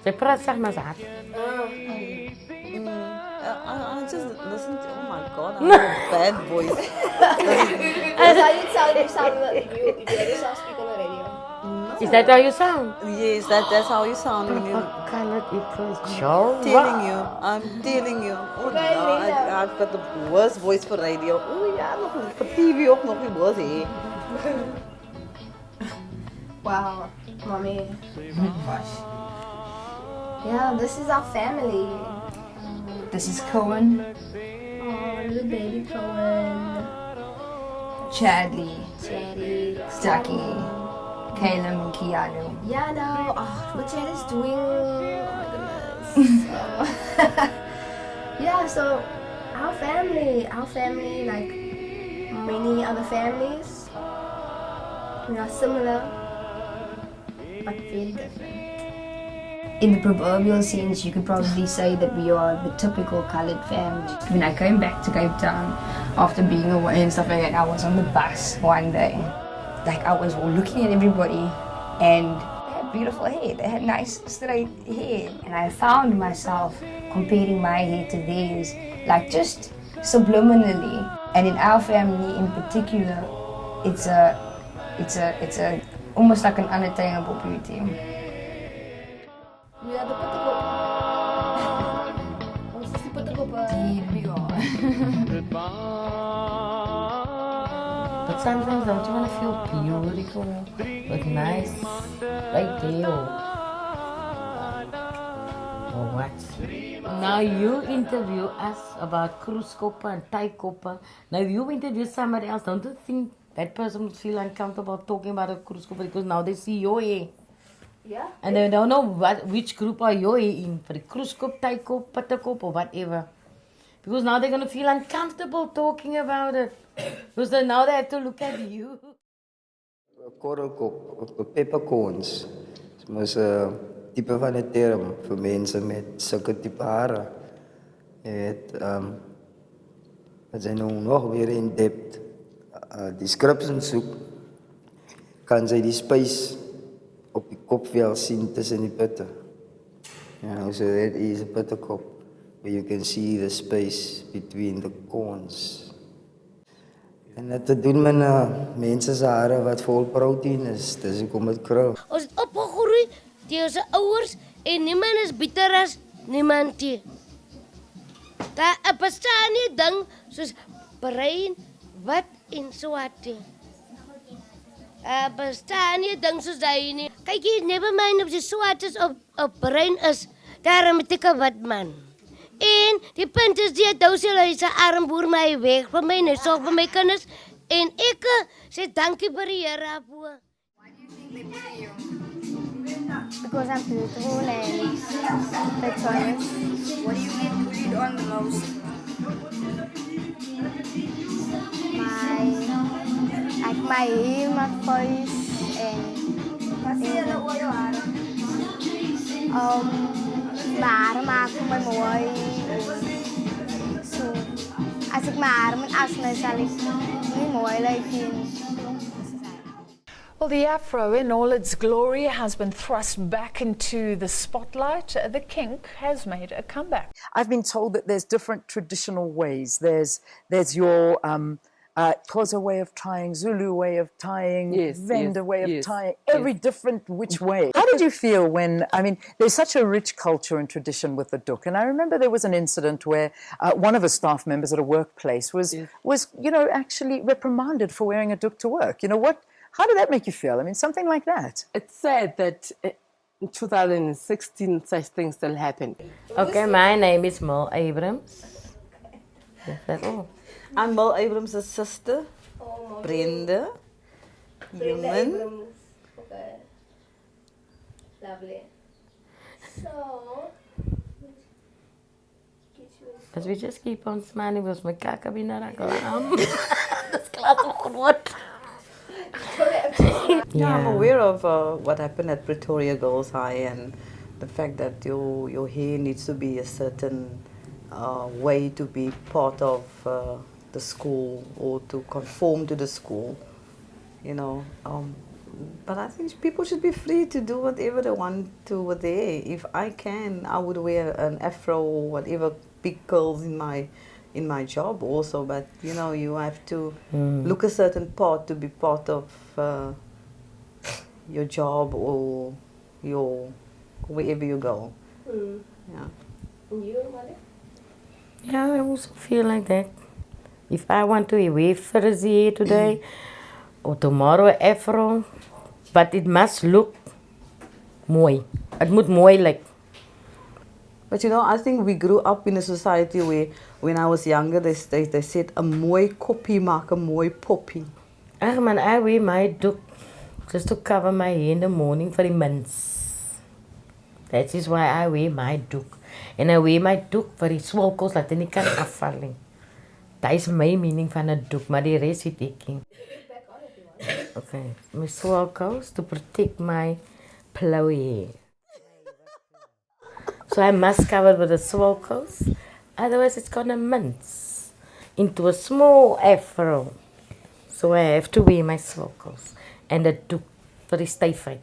Sy praat zeg maar zaad. I just listen to, oh my god, I have a bad voice. That's how you sound if you hear yourself speak on the radio. Is that how you sound? Yes, that's how you sound when you... Colored equals I'm telling you. Oh no, I've got the worst voice for radio. Oh ja, voor TV ook nog die worst, hè. Wow, mommy. Yeah, this is our family. This is Cohen, Oh, little baby Cohen, Chadley, Cherry, Stucky, Caleb, and Keanu. Yeah, no. Oh, what Chad is doing. Oh my goodness. Yeah, so our family, like many other families, we are similar, but very different. In the proverbial sense, you could probably say that we are the typical coloured family. When I came back to Cape Town after being away and stuff like that, I was on the bus one day. Like I was looking at everybody and they had beautiful hair, they had nice straight hair. And I found myself comparing my hair to theirs, like just subliminally. And in our family in particular, it's a almost like an unattainable beauty. We are the PITTEKOPPE. Ons is die PITTEKOPPE. Here we are. But sometimes don't you want to feel beautiful, but nice, right there, or what? Now you interview us about cruisekoppe and PITTEKOPPE. Now you interview somebody else, don't you think that person would feel uncomfortable talking about a cruisekoppe because now they see your hair? Yeah. And they don't know which group are you in, for the cruisekoppe, PITTEKOPPE, PITTEKOPPE or whatever. Because now they're going to feel uncomfortable talking about it. Because now they have to look at you. Korrelkop of peppercorns. Dit was 'n tipe van 'n term vir mense met sulke tipe hare. Dat zijn nog weer in depth. Description zoek, kan zij die space op die kopvel zien tussen die putten. So that is a pittekop, where you can see the space between the corns. En dat te doen met mense se hare wat vol proteïen is, dis hoekom dit krul. Ons het opgegroei deur ons ouers en niemand is beter as niemand nie. Daar bestaan nie ding soos brein, wat en swart nie. Bestaan nie ding soos daai nie. Kyk hier, never mind of jy swart is op brein is, daarom het ek 'n wit man. En die punt is die dousie hy sy arm boer my weg van my, hy sorg vir my kinders en ek sê dankie vir die Here daarvoor. Because I'm beautiful and victorious. What do you get bullied on the most? My hair, my voice, and my haren maken my mooi. So, als ik mijn haren moet afsnijden, zal ik niet mooi lijken. Well, the afro in all its glory has been thrust back into the spotlight. The kink has made a comeback. I've been told that there's different traditional ways. There's your Xhosa way of tying, Zulu way of tying, Venda way of tying, every different which way. How did you feel when, I mean, there's such a rich culture and tradition with the duk, and I remember there was an incident where one of the staff members at a workplace was actually reprimanded for wearing a duk to work. How did that make you feel? I mean, something like that. It's sad that in 2016 such things still happen. Okay, my name is Mel Abrams. Is that all? I'm Mel Abrams' sister, Brenda Human. Okay. Lovely. So, But we just keep on smiling because my kaka binaraklaam. That's klaar toch geworden. Yeah, I'm aware of what happened at Pretoria Girls High and the fact that your hair needs to be a certain way to be part of the school or to conform to the school. you know. But I think people should be free to do whatever they want to with their hair. If I can, I would wear an afro or whatever, big curls in my job also. But you know, you have to look a certain part to be part of your job or your wherever you go. Yeah. And you, Mother? Yeah, I also feel like that. If I want to wear frizzy today or tomorrow afro, but it must look mooi. Het moet mooi like. But you know, I think we grew up in a society where, when I was younger, they said a mooi koppie maak a mooi poppie. Ach man, I wear my doek just to cover my hair in the morning for the months. That is why I wear my doek. And I wear my doek vir die swolkels dat dit nie kan afval nie. That is my meaning van 'n doek, maar die res het ek nie. Okay, my swolkels to protect my flowy hair. So I must cover it with the swolkels, otherwise it's gonna mince into a small afro. So I have to wear my swolkels and a doek vir die styfheid.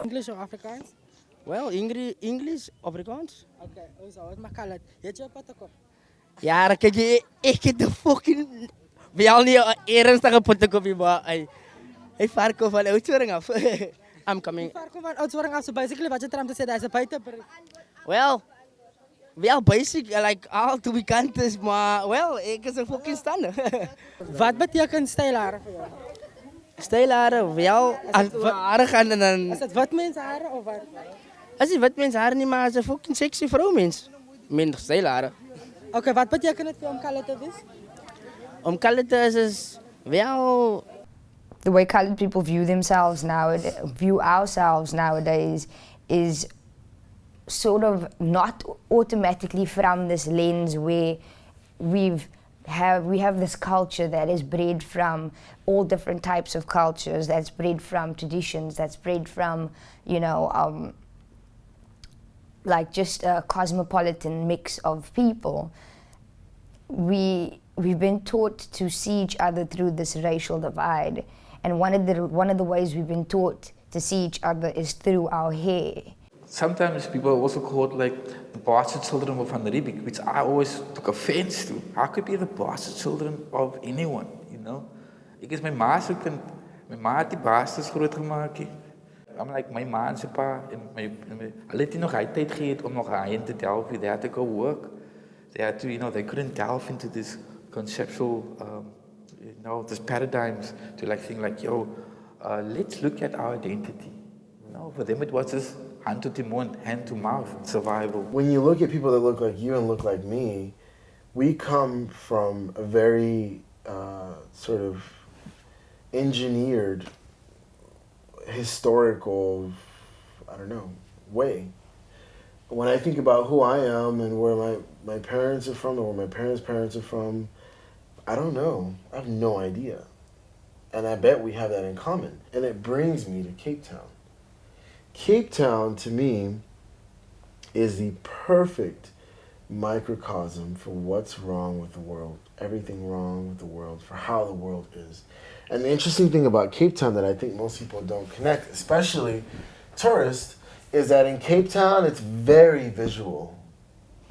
English or Afrikaans? Well, English, Afrikaans. Okay, so wat maak hulle? Het jy PITTEKOPPE? Ja, kyk jy, ek het 'n fucking wel nie 'n ernstige PITTEKOPPE maar hy verkoop van Oudtshoorn af. I'm coming. Verkoop van Oudtshoorn af, so basically wat jy tram te sê, daar's 'n buite. Well, basic like all to be kantes, maar well, ek is 'n fucking stander. Wat beteken stylhare vir jou? Stylhare, wel, as hare gaan en dan... Is het wit mens hare of wat? As het wit mens hare nie, maar as 'n fucking sexy vrou mens. Minder stylhare. Okay, wat beteken dit vir om colored te wees? Om colored te is wel... The way colored people view themselves view ourselves nowadays is sort of not automatically from this lens where we have this culture that is bred from all different types of cultures, that's bred from traditions, that's bred from, you know, like just a cosmopolitan mix of people. We've been taught to see each other through this racial divide, and one of the ways we've been taught to see each other is through our hair. Sometimes people are also called like the bastard children of Van Riebeeck, which I always took offense to. How could be the bastard children of anyone, you know? Ek is my ma se kind. My ma het die bastards groot gemaak. I'm like my ma en sy pa en hulle het nie nog hy tyd gehad om nog hy te delve. They had to go work. They had to, you know, they couldn't delve into this conceptual, you know, this paradigms to like think like, yo, let's look at our identity. You know, for them it was just hand to the mouth, hand to mouth, survival. When you look at people that look like you and look like me, we come from a very sort of engineered, historical, I don't know, way. When I think about who I am and where my parents are from or where my parents' are from, I don't know. I have no idea. And I bet we have that in common. And it brings me to Cape Town. Cape Town, to me, is the perfect microcosm for what's wrong with the world, everything wrong with the world, for how the world is. And the interesting thing about Cape Town that I think most people don't connect, especially tourists, is that in Cape Town, it's very visual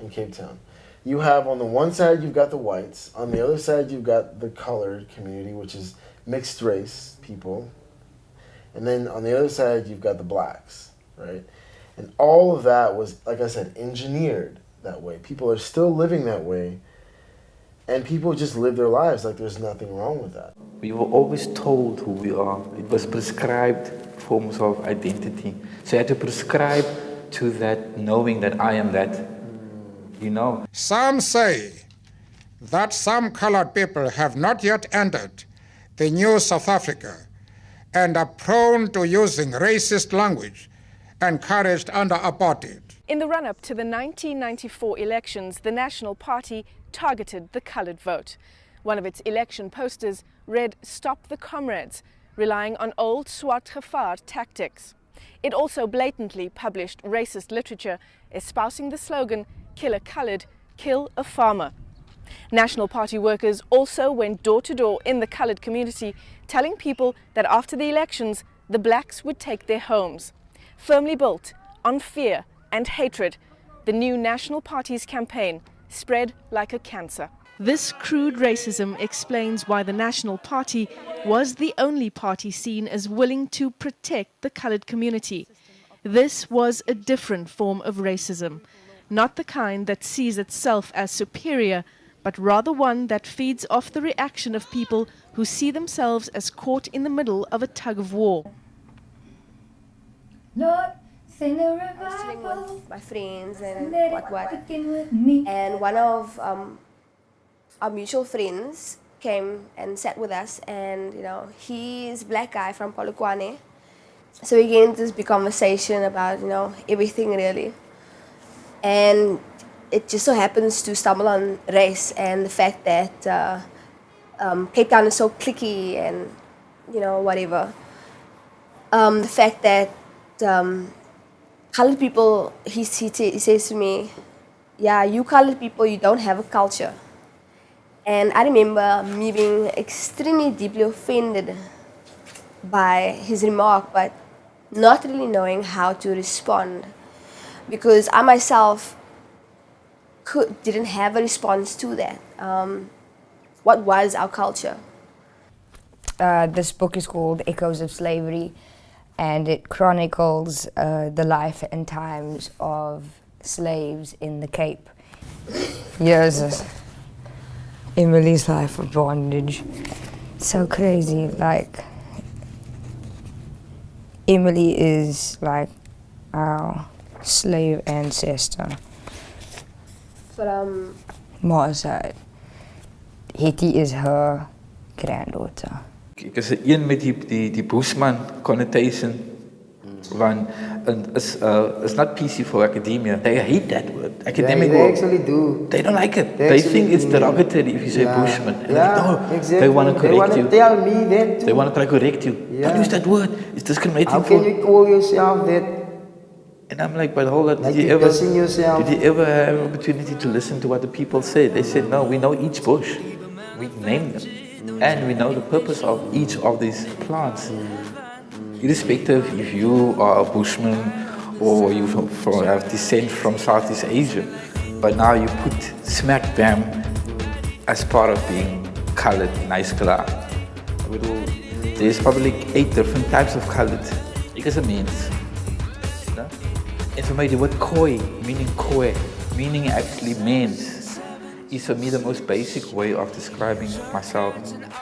in Cape Town. You have, on the one side, you've got the whites. On the other side, you've got the colored community, which is mixed race people. And then on the other side, you've got the blacks, right? And all of that was, like I said, engineered that way. People are still living that way. And people just live their lives like there's nothing wrong with that. We were always told who we are. It was prescribed forms of identity. So you had to prescribe to that, knowing that I am that, you know. Some say that some colored people have not yet entered the new South Africa and are prone to using racist language encouraged under apartheid. In the run-up to the 1994 elections, the National Party targeted the coloured vote. One of its election posters read, "Stop the Comrades," relying on old Swart Gevaar tactics. It also blatantly published racist literature espousing the slogan, "Kill a coloured, kill a farmer." National Party workers also went door to door in the coloured community, telling people that after the elections, the blacks would take their homes. Firmly built on fear and hatred, the new National Party's campaign spread like a cancer. This crude racism explains why the National Party was the only party seen as willing to protect the coloured community. This was a different form of racism, not the kind that sees itself as superior, but rather one that feeds off the reaction of people who see themselves as caught in the middle of a tug of war. Lord, sing a I was sitting with my friends and what. me. And one of our mutual friends came and sat with us, and he's a black guy from Polokwane. So we get into this big conversation about everything really, and it just so happens to stumble on race and the fact that Cape Town is so cliquey and whatever. The fact that coloured people, he says to me, yeah, you coloured people, you don't have a culture. And I remember me being extremely deeply offended by his remark, but not really knowing how to respond, because I myself didn't have a response to that. What was our culture? This book is called Echoes of Slavery, and it chronicles the life and times of slaves in the Cape. Yes, Emily's life of bondage. So crazy, like, Emily is like our slave ancestor. But Ma's side. Hetty is her granddaughter. Ek is een met die Bushman connotation, want it's not PC for academia. They hate that word. Academic they word. actually do. They don't like it. They They actually think it's do. derogatory if you say Bushman. And Exactly. they want to correct you. They want to tell me that too. They want to try to correct you. Don't use that word. It's discriminating. How can you call yourself that? And I'm like, but hold on, Like did you you're dissing yourself. have an opportunity to listen to what the people said? They said, no, we know each bush. We name them. And we know the purpose of each of these plants. Irrespective if you are a Bushman or you have descent from Southeast Asia. But now you put smack bam as part of being colored, nice color. There's probably 8 different types of colored. Ek is 'n mens. And for me, the word koi, meaning actually means, is for me the most basic way of describing myself.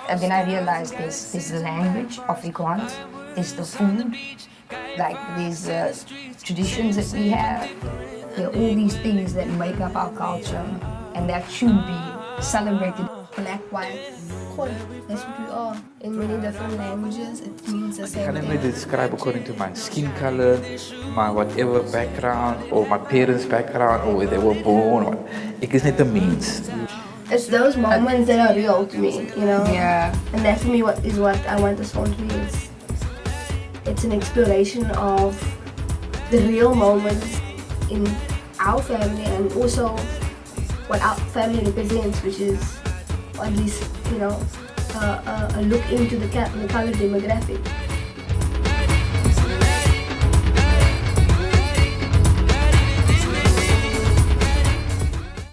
And then I realized there's the language of Afrikaans, there's the food, like these traditions that we have. There are all these things that make up our culture and that should be celebrated. Black, white, koi, that's what we are. In many different languages, it means the I same can thing. only describe according to my skin color, my whatever background, or my parents' background, or where they were born. Ek is net 'n mens. It's those moments that are real to me, Yeah. And that for me is what I want this song to be. It's an exploration of the real moments in our family and also what our family represents, which is, or at least, a look into the colored demographic.